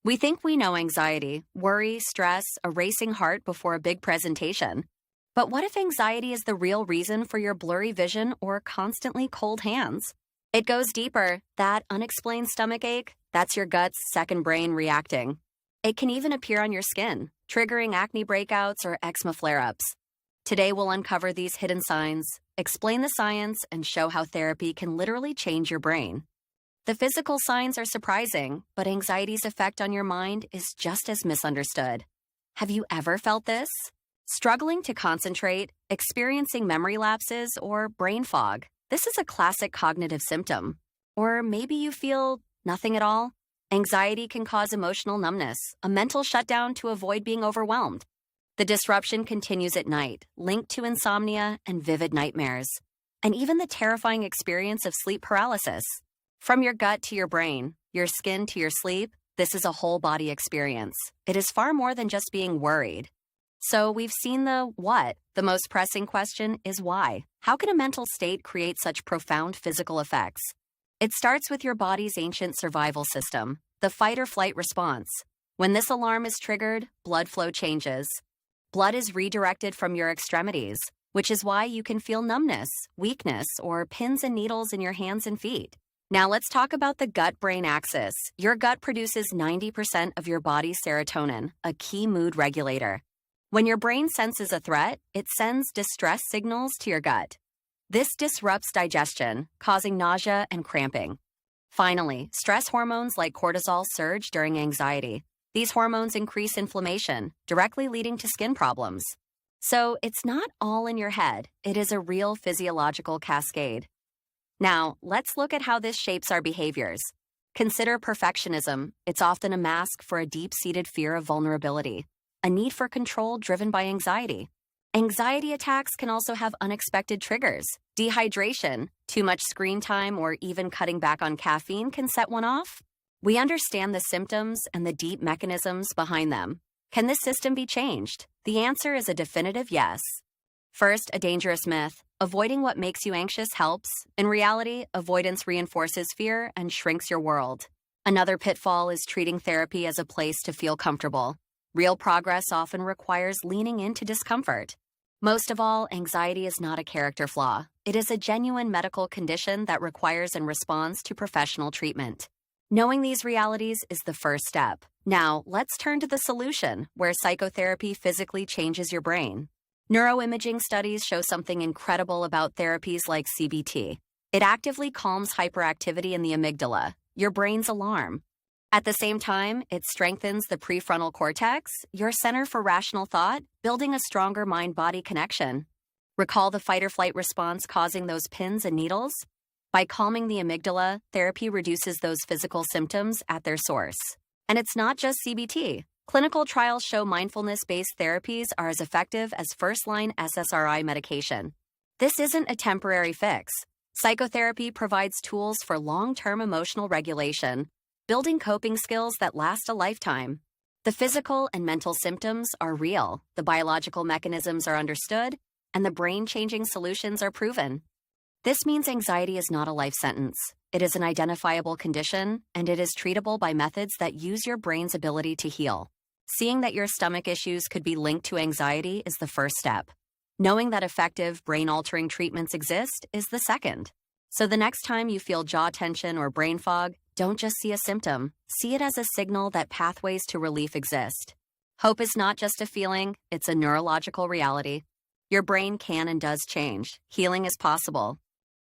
We think we know anxiety, worry, stress, a racing heart before a big presentation. But what if anxiety is the real reason for your blurry vision or constantly cold hands? It goes deeper. That unexplained stomach ache, that's your gut's second brain reacting. It can even appear on your skin, triggering acne breakouts or eczema flare-ups. Today we'll uncover these hidden signs, explain the science, and show how therapy can literally change your brain. The physical signs are surprising, but anxiety's effect on your mind is just as misunderstood. Have you ever felt this? Struggling to concentrate, experiencing memory lapses, or brain fog? This is a classic cognitive symptom. Or maybe you feel nothing at all. Anxiety can cause emotional numbness, a mental shutdown to avoid being overwhelmed. The disruption continues at night, linked to insomnia and vivid nightmares, and even the terrifying experience of sleep paralysis. From your gut to your brain, your skin to your sleep, this is a whole body experience. It is far more than just being worried. So we've seen the what. The most pressing question is why. How can a mental state create such profound physical effects? It starts with your body's ancient survival system, the fight or flight response. When this alarm is triggered, blood flow changes. Blood is redirected from your extremities, which is why you can feel numbness, weakness, or pins and needles in your hands and feet. Now let's talk about the gut-brain axis. Your gut produces 90% of your body's serotonin, a key mood regulator. When your brain senses a threat, it sends distress signals to your gut. This disrupts digestion, causing nausea and cramping. Finally, stress hormones like cortisol surge during anxiety. These hormones increase inflammation, directly leading to skin problems. So it's not all in your head. It is a real physiological cascade. Now, let's look at how this shapes our behaviors. Consider perfectionism. It's often a mask for a deep-seated fear of vulnerability, a need for control driven by anxiety. Anxiety attacks can also have unexpected triggers. Dehydration, too much screen time, or even cutting back on caffeine can set one off. We understand the symptoms and the deep mechanisms behind them. Can this system be changed? The answer is a definitive yes. First, a dangerous myth. Avoiding what makes you anxious helps. In reality, avoidance reinforces fear and shrinks your world. Another pitfall is treating therapy as a place to feel comfortable. Real progress often requires leaning into discomfort. Most of all, anxiety is not a character flaw. It is a genuine medical condition that requires and responds to professional treatment. Knowing these realities is the first step. Now, let's turn to the solution, where psychotherapy physically changes your brain. Neuroimaging studies show something incredible about therapies like CBT. It actively calms hyperactivity in the amygdala, your brain's alarm. At the same time, it strengthens the prefrontal cortex, your center for rational thought, building a stronger mind-body connection. Recall the fight-or-flight response causing those pins and needles? By calming the amygdala, therapy reduces those physical symptoms at their source. And it's not just CBT. Clinical trials show mindfulness-based therapies are as effective as first-line SSRI medication. This isn't a temporary fix. Psychotherapy provides tools for long-term emotional regulation, building coping skills that last a lifetime. The physical and mental symptoms are real, the biological mechanisms are understood, and the brain-changing solutions are proven. This means anxiety is not a life sentence. It is an identifiable condition, and it is treatable by methods that use your brain's ability to heal. Seeing that your stomach issues could be linked to anxiety is the first step. Knowing that effective brain-altering treatments exist is the second. So the next time you feel jaw tension or brain fog, don't just see a symptom. See it as a signal that pathways to relief exist. Hope is not just a feeling, it's a neurological reality. Your brain can and does change. Healing is possible.